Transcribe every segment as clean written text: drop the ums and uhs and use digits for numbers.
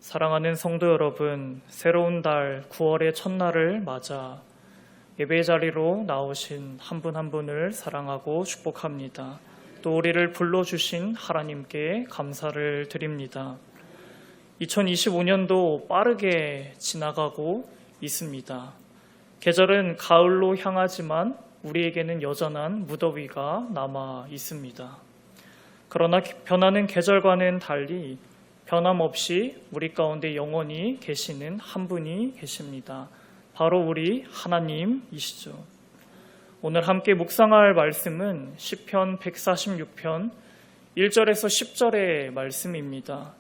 사랑하는 성도 여러분, 새로운 달 9월의 첫날을 맞아 예배 자리로 나오신 한 분 한 분을 사랑하고 축복합니다. 또 우리를 불러주신 하나님께 감사를 드립니다. 2025년도 빠르게 지나가고 있습니다. 계절은 가을로 향하지만 우리에게는 여전한 무더위가 남아 있습니다. 그러나 변하는 계절과는 달리 변함없이 우리 가운데 영원히 계시는 한 분이 계십니다. 바로 우리 하나님이시죠. 오늘 함께 묵상할 말씀은 시편 146편 1절에서 10절의 말씀입니다.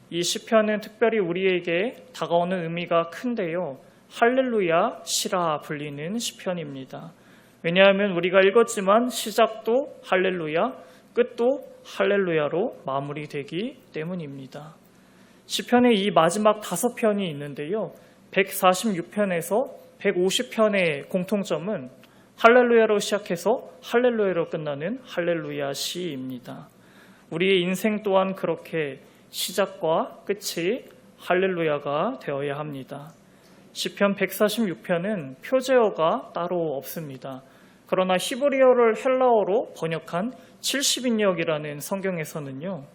이 시편은 특별히 우리에게 다가오는 의미가 큰데요. 할렐루야 시라 불리는 시편입니다. 왜냐하면 우리가 읽었지만 시작도 할렐루야, 끝도 할렐루야로 마무리되기 때문입니다. 시편의 이 마지막 5편이 있는데요. 146편에서 150편의 공통점은 할렐루야로 시작해서 할렐루야로 끝나는 할렐루야 시입니다. 우리의 인생 또한 그렇게 시작과 끝이 할렐루야가 되어야 합니다. 시편 146편은 표제어가 따로 없습니다. 그러나 히브리어를 헬라어로 번역한 70인역이라는 성경에서는요,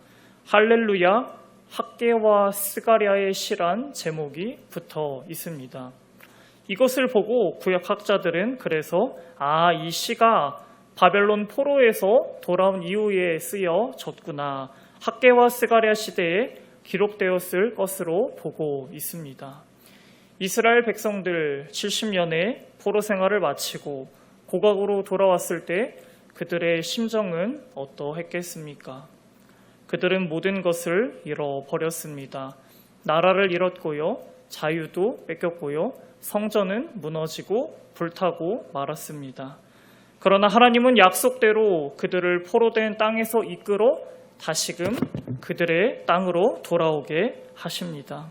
할렐루야 학개와 스가랴의 시란 제목이 붙어 있습니다. 이것을 보고 구약학자들은 그래서 이 시가 바벨론 포로에서 돌아온 이후에 쓰여졌구나, 학개와 스가랴 시대에 기록되었을 것으로 보고 있습니다. 이스라엘 백성들 70년의 포로 생활을 마치고 고각으로 돌아왔을 때 그들의 심정은 어떠했겠습니까? 그들은 모든 것을 잃어버렸습니다. 나라를 잃었고요, 자유도 뺏겼고요, 성전은 무너지고 불타고 말았습니다. 그러나 하나님은 약속대로 그들을 포로된 땅에서 이끌어 다시금 그들의 땅으로 돌아오게 하십니다.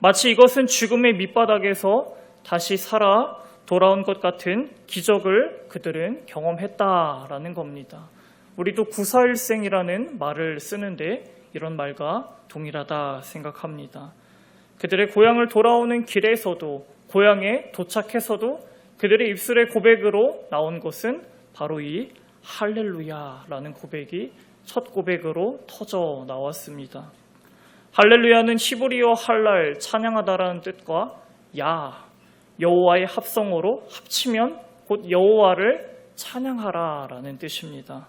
마치 이것은 죽음의 밑바닥에서 다시 살아 돌아온 것 같은 기적을 그들은 경험했다라는 겁니다. 우리도 구사일생이라는 말을 쓰는데 이런 말과 동일하다 생각합니다. 그들의 고향을 돌아오는 길에서도, 고향에 도착해서도 그들의 입술의 고백으로 나온 것은 바로 이 할렐루야라는 고백이 첫 고백으로 터져 나왔습니다. 할렐루야는 히브리어 할랄, 찬양하다라는 뜻과 여호와의 합성어로 합치면 곧 여호와를 찬양하라라는 뜻입니다.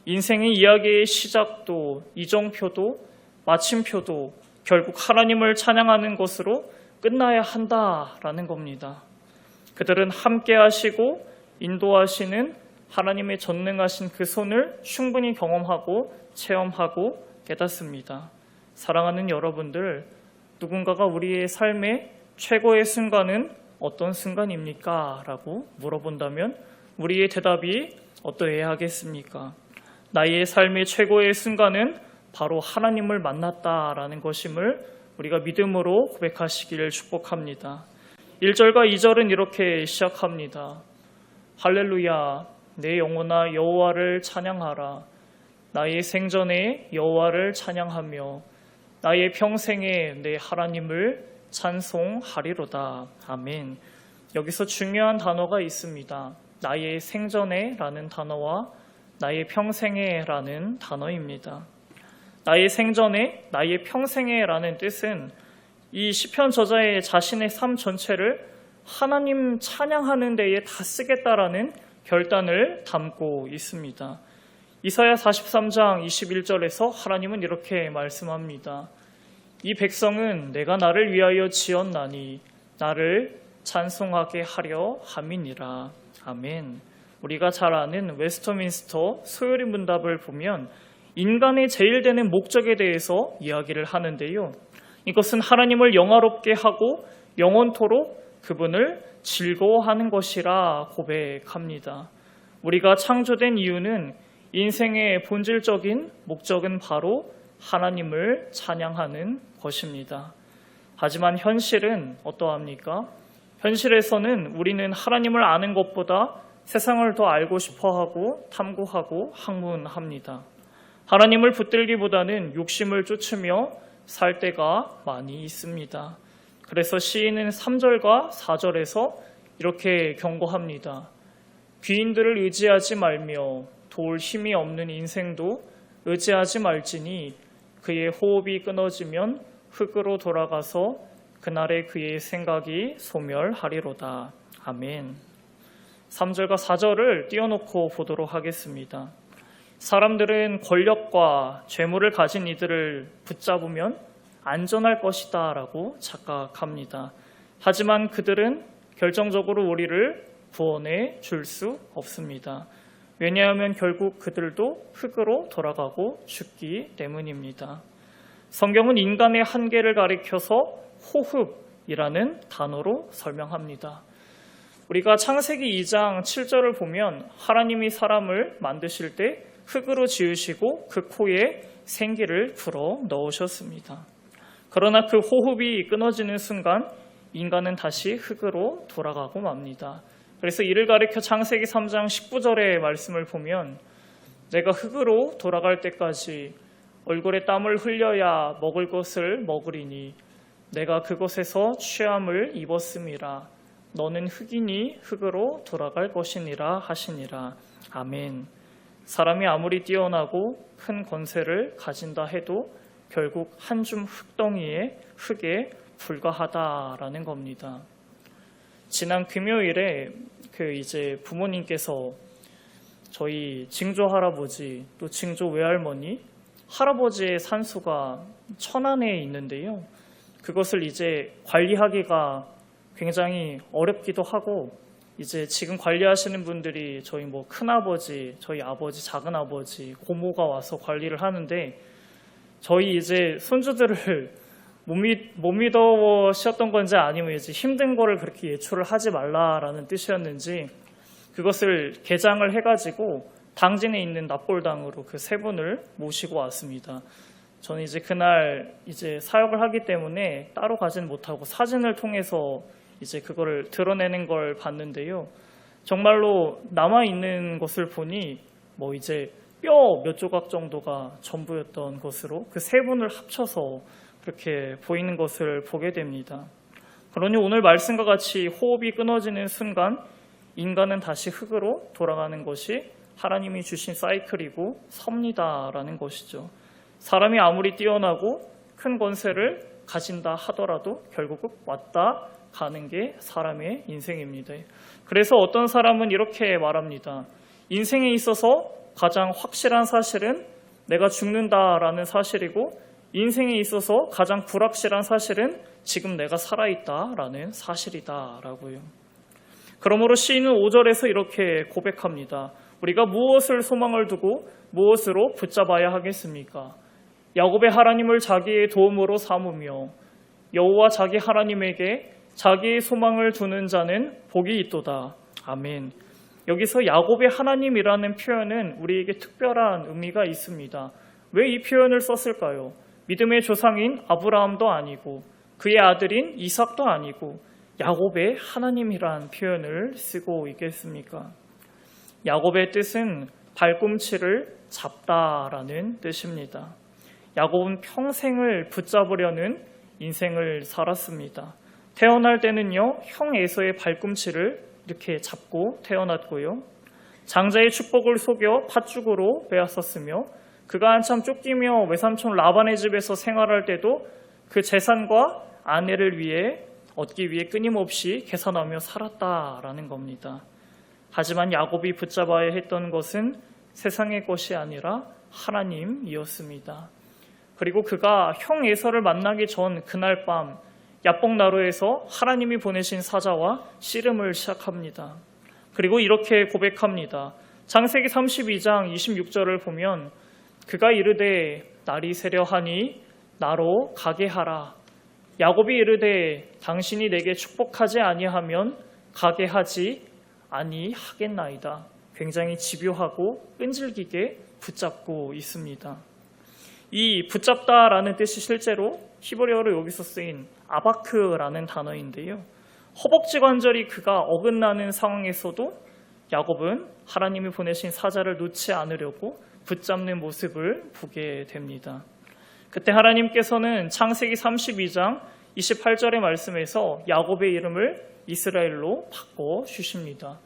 인생의 이야기의 시작도, 이정표도, 마침표도 결국 하나님을 찬양하는 것으로 끝나야 한다라는 겁니다. 그들은 함께 하시고 인도하시는 하나님의 전능하신 그 손을 충분히 경험하고 체험하고 깨닫습니다. 사랑하는 여러분들, 누군가가 우리의 삶의 최고의 순간은 어떤 순간입니까? 라고 물어본다면 우리의 대답이 어떠해야 하겠습니까? 나의 삶의 최고의 순간은 바로 하나님을 만났다라는 것임을 우리가 믿음으로 고백하시기를 축복합니다. 1절과 2절은 이렇게 시작합니다. 할렐루야, 내 영혼아 여호와를 찬양하라. 나의 생전에 여호와를 찬양하며 나의 평생에 내 하나님을 찬송하리로다. 아멘. 여기서 중요한 단어가 있습니다. 나의 생전에 라는 단어와 나의 평생에 라는 단어입니다. 나의 생전에, 나의 평생에 라는 뜻은 이 시편 저자의 자신의 삶 전체를 하나님 찬양하는 데에 다 쓰겠다라는 결단을 담고 있습니다. 이사야 43장 21절에서 하나님은 이렇게 말씀합니다. 이 백성은 내가 나를 위하여 지었나니 나를 찬송하게 하려 함이니라. 아멘. 우리가 잘 아는 웨스터민스터 소요리 문답을 보면 인간의 제일 되는 목적에 대해서 이야기를 하는데요. 이것은 하나님을 영화롭게 하고 영원토록 그분을 즐거워하는 것이라 고백합니다. 우리가 창조된 이유는 인생의 본질적인 목적은 바로 하나님을 찬양하는 것입니다. 하지만 현실은 어떠합니까? 현실에서는 우리는 하나님을 아는 것보다 세상을 더 알고 싶어하고 탐구하고 학문합니다. 하나님을 붙들기보다는 욕심을 쫓으며 살 때가 많이 있습니다. 그래서 시인은 3절과 4절에서 이렇게 경고합니다. 귀인들을 의지하지 말며 도울 힘이 없는 인생도 의지하지 말지니 그의 호흡이 끊어지면 흙으로 돌아가서 그날에 그의 생각이 소멸하리로다. 아멘. 3절과 4절을 띄워놓고 보도록 하겠습니다. 사람들은 권력과 재물을 가진 이들을 붙잡으면 안전할 것이다 라고 착각합니다. 하지만 그들은 결정적으로 우리를 구원해 줄 수 없습니다. 왜냐하면 결국 그들도 흙으로 돌아가고 죽기 때문입니다. 성경은 인간의 한계를 가리켜서 호흡이라는 단어로 설명합니다. 우리가 창세기 2장 7절을 보면 하나님이 사람을 만드실 때 흙으로 지으시고 그 코에 생기를 불어 넣으셨습니다. 그러나 그 호흡이 끊어지는 순간 인간은 다시 흙으로 돌아가고 맙니다. 그래서 이를 가리켜 창세기 3장 19절의 말씀을 보면 내가 흙으로 돌아갈 때까지 얼굴에 땀을 흘려야 먹을 것을 먹으리니 내가 그곳에서 취함을 입었음이라. 너는 흙이니 흙으로 돌아갈 것이니라 하시니라. 아멘. 사람이 아무리 뛰어나고 큰 권세를 가진다 해도 결국 한 줌 흙덩이의 흙에 불과하다라는 겁니다. 지난 금요일에 이제 부모님께서 저희 증조 할아버지 또 증조 외할머니 할아버지의 산소가 천안에 있는데요. 그것을 이제 관리하기가 굉장히 어렵기도 하고 이제 지금 관리하시는 분들이 저희 큰아버지, 저희 아버지, 작은아버지, 고모가 와서 관리를 하는데 저희 이제 손주들을 못 믿어시었던 건지 아니면 이제 힘든 거를 그렇게 예초를 하지 말라라는 뜻이었는지 그것을 개장을 해가지고 당진에 있는 납골당으로 그 세 분을 모시고 왔습니다. 저는 이제 그날 이제 사역을 하기 때문에 따로 가진 못하고 사진을 통해서 이제 그거를 드러내는 걸 봤는데요. 정말로 남아있는 것을 보니 이제 뼈 몇 조각 정도가 전부였던 것으로 그 세 분을 합쳐서 그렇게 보이는 것을 보게 됩니다. 그러니 오늘 말씀과 같이 호흡이 끊어지는 순간 인간은 다시 흙으로 돌아가는 것이 하나님이 주신 사이클이고 섭니다라는 것이죠. 사람이 아무리 뛰어나고 큰 권세를 가진다 하더라도 결국은 왔다 가는 게 사람의 인생입니다. 그래서 어떤 사람은 이렇게 말합니다. 인생에 있어서 가장 확실한 사실은 내가 죽는다라는 사실이고 인생에 있어서 가장 불확실한 사실은 지금 내가 살아있다라는 사실이다라고요. 그러므로 시인은 5절에서 이렇게 고백합니다. 우리가 무엇을 소망을 두고 무엇으로 붙잡아야 하겠습니까? 야곱의 하나님을 자기의 도움으로 삼으며 여호와 자기 하나님에게 자기의 소망을 두는 자는 복이 있도다. 아멘. 여기서 야곱의 하나님이라는 표현은 우리에게 특별한 의미가 있습니다. 왜 이 표현을 썼을까요? 믿음의 조상인 아브라함도 아니고 그의 아들인 이삭도 아니고 야곱의 하나님이란 표현을 쓰고 있겠습니까? 야곱의 뜻은 발꿈치를 잡다라는 뜻입니다. 야곱은 평생을 붙잡으려는 인생을 살았습니다. 태어날 때는요, 형 에서의 발꿈치를 이렇게 잡고 태어났고요. 장자의 축복을 속여 팥죽으로 빼앗았으며 그가 한참 쫓기며 외삼촌 라반의 집에서 생활할 때도 그 재산과 아내를 얻기 위해 끊임없이 계산하며 살았다라는 겁니다. 하지만 야곱이 붙잡아야 했던 것은 세상의 것이 아니라 하나님이었습니다. 그리고 그가 형 에서를 만나기 전 그날 밤 야복나루에서 하나님이 보내신 사자와 씨름을 시작합니다. 그리고 이렇게 고백합니다. 창세기 32장 26절을 보면 그가 이르되 날이 새려하니 나로 가게 하라. 야곱이 이르되 당신이 내게 축복하지 아니하면 가게 하지 아니하겠나이다. 굉장히 집요하고 끈질기게 붙잡고 있습니다. 이 붙잡다라는 뜻이 실제로 히브리어로 여기서 쓰인 아바크라는 단어인데요. 허벅지 관절이 그가 어긋나는 상황에서도 야곱은 하나님이 보내신 사자를 놓지 않으려고 붙잡는 모습을 보게 됩니다. 그때 하나님께서는 창세기 32장 28절의 말씀에서 야곱의 이름을 이스라엘로 바꿔주십니다.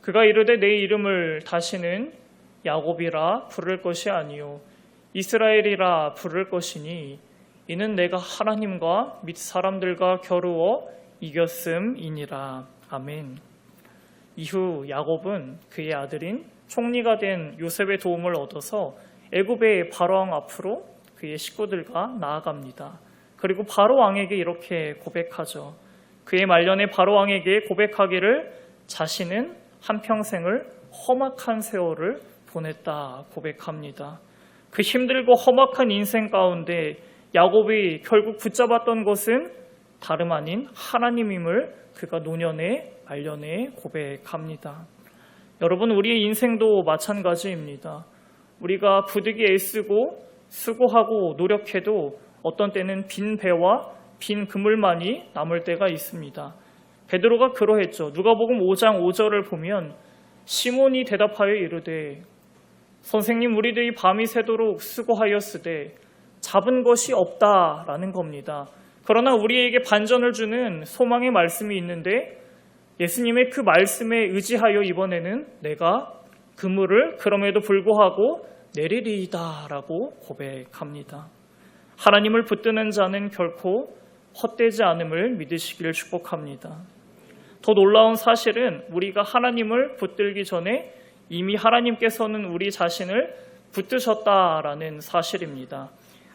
그가 이르되 내 이름을 다시는 야곱이라 부를 것이 아니요 이스라엘이라 부를 것이니 이는 내가 하나님과 및 사람들과 겨루어 이겼음이니라. 아멘. 이후 야곱은 그의 아들인 총리가 된 요셉의 도움을 얻어서 애굽의 바로왕 앞으로 그의 식구들과 나아갑니다. 그리고 바로왕에게 이렇게 고백하죠. 그의 말년에 바로왕에게 고백하기를 자신은 한평생을 험악한 세월을 보냈다 고백합니다. 그 힘들고 험악한 인생 가운데 야곱이 결국 붙잡았던 것은 다름 아닌 하나님임을 그가 노년에 말년에 고백합니다. 여러분, 우리의 인생도 마찬가지입니다. 우리가 부득이 애쓰고 수고하고 노력해도 어떤 때는 빈 배와 빈 그물만이 남을 때가 있습니다. 베드로가 그러했죠. 누가복음 5장 5절을 보면 시몬이 대답하여 이르되 선생님, 우리들이 밤이 새도록 수고하였으되 잡은 것이 없다라는 겁니다. 그러나 우리에게 반전을 주는 소망의 말씀이 있는데 예수님의 그 말씀에 의지하여 이번에는 내가 그물을 그럼에도 불구하고 내리리이다 라고 고백합니다. 하나님을 붙드는 자는 결코 헛되지 않음을 믿으시기를 축복합니다. 더 놀라운 사실은 우리가 하나님을 붙들기 전에 이미 하나님께서는 우리 자신을 붙드셨다라는 사실입니다.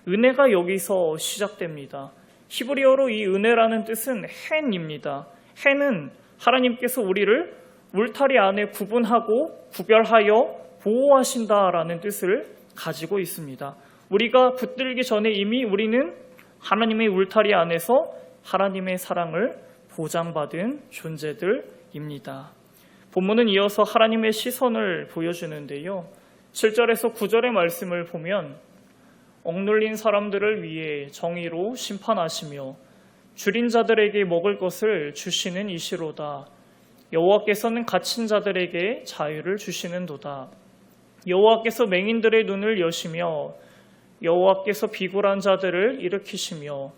은혜가 여기서 시작됩니다. 히브리어로 이 은혜라는 뜻은 헨입니다. 헨은 하나님께서 우리를 울타리 안에 구분하고 구별하여 보호하신다라는 뜻을 가지고 있습니다. 우리가 붙들기 전에 이미 우리는 하나님의 울타리 안에서 하나님의 사랑을 보장받은 존재들입니다. 본문은 이어서 하나님의 시선을 보여주는데요. 7절에서 9절의 말씀을 보면 억눌린 사람들을 위해 정의로 심판하시며 줄인 자들에게 먹을 것을 주시는 이시로다. 여호와께서는 갇힌 자들에게 자유를 주시는도다. 여호와께서 맹인들의 눈을 여시며 여호와께서 비굴한 자들을 일으키시며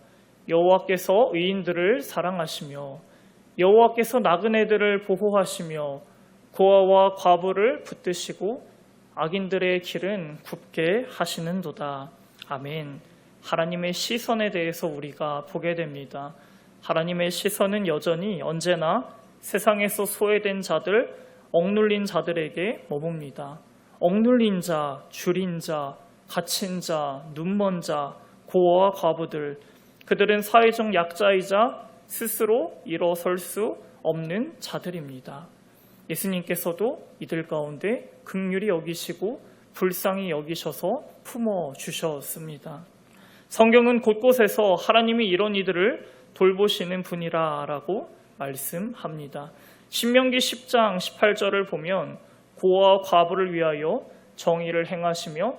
여호와께서 의인들을 사랑하시며 여호와께서 나그네들을 보호하시며 고아와 과부를 붙드시고 악인들의 길은 굽게 하시는도다. 아멘. 하나님의 시선에 대해서 우리가 보게 됩니다. 하나님의 시선은 여전히 언제나 세상에서 소외된 자들, 억눌린 자들에게 머뭅니다. 억눌린 자, 줄인 자, 갇힌 자, 눈먼 자, 고아와 과부들, 그들은 사회적 약자이자 스스로 일어설 수 없는 자들입니다. 예수님께서도 이들 가운데 긍휼히 여기시고 불쌍히 여기셔서 품어주셨습니다. 성경은 곳곳에서 하나님이 이런 이들을 돌보시는 분이라고 말씀합니다. 신명기 10장 18절을 보면 고아와 과부를 위하여 정의를 행하시며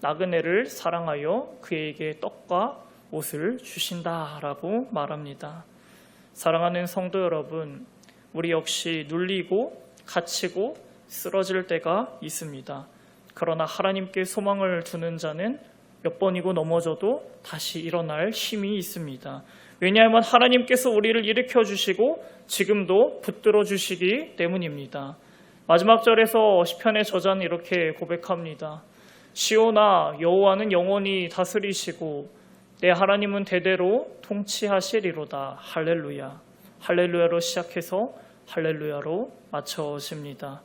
나그네를 사랑하여 그에게 떡과 옷을 주신다라고 말합니다. 사랑하는 성도 여러분, 우리 역시 눌리고 갇히고 쓰러질 때가 있습니다. 그러나 하나님께 소망을 두는 자는 몇 번이고 넘어져도 다시 일어날 힘이 있습니다. 왜냐하면 하나님께서 우리를 일으켜 주시고 지금도 붙들어 주시기 때문입니다. 마지막 절에서 시편의 저자는 이렇게 고백합니다. 시온아, 여호와는 영원히 다스리시고 내 하나님은 대대로 통치하시리로다. 할렐루야. 할렐루야로 시작해서 할렐루야로 마쳐집니다.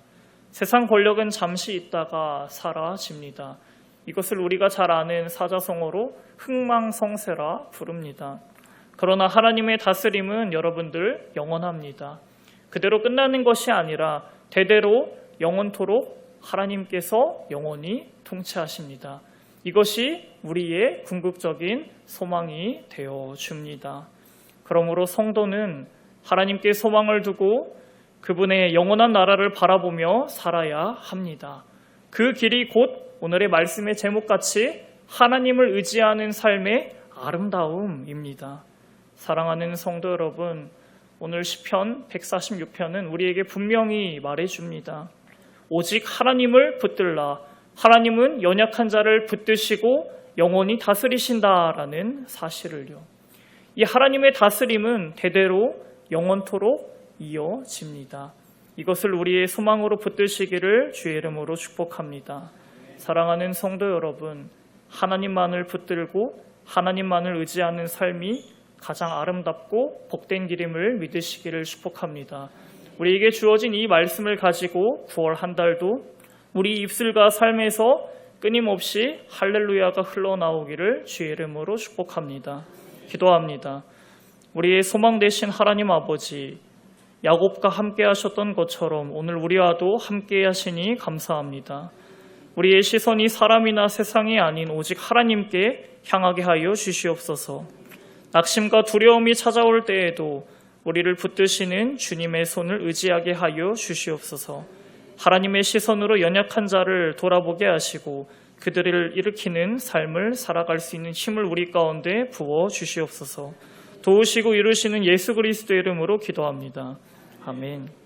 세상 권력은 잠시 있다가 사라집니다. 이것을 우리가 잘 아는 사자성어로 흥망성쇠라 부릅니다. 그러나 하나님의 다스림은 여러분들 영원합니다. 그대로 끝나는 것이 아니라 대대로 영원토록 하나님께서 영원히 통치하십니다. 이것이 우리의 궁극적인 소망이 되어 줍니다. 그러므로 성도는 하나님께 소망을 두고 그분의 영원한 나라를 바라보며 살아야 합니다. 그 길이 곧 오늘의 말씀의 제목같이 하나님을 의지하는 삶의 아름다움입니다. 사랑하는 성도 여러분, 오늘 시편 146편은 우리에게 분명히 말해줍니다. 오직 하나님을 붙들라. 하나님은 연약한 자를 붙드시고 영원히 다스리신다라는 사실을요. 이 하나님의 다스림은 대대로 영원토록 이어집니다. 이것을 우리의 소망으로 붙드시기를 주의 이름으로 축복합니다. 사랑하는 성도 여러분, 하나님만을 붙들고 하나님만을 의지하는 삶이 가장 아름답고 복된 길임을 믿으시기를 축복합니다. 우리에게 주어진 이 말씀을 가지고 9월 한 달도 우리 입술과 삶에서 끊임없이 할렐루야가 흘러나오기를 주의 이름으로 축복합니다. 기도합니다. 우리의 소망 되신 하나님 아버지, 야곱과 함께 하셨던 것처럼 오늘 우리와도 함께 하시니 감사합니다. 우리의 시선이 사람이나 세상이 아닌 오직 하나님께 향하게 하여 주시옵소서. 낙심과 두려움이 찾아올 때에도 우리를 붙드시는 주님의 손을 의지하게 하여 주시옵소서. 하나님의 시선으로 연약한 자를 돌아보게 하시고 그들을 일으키는 삶을 살아갈 수 있는 힘을 우리 가운데 부어 주시옵소서. 도우시고 이루시는 예수 그리스도의 이름으로 기도합니다. 아멘.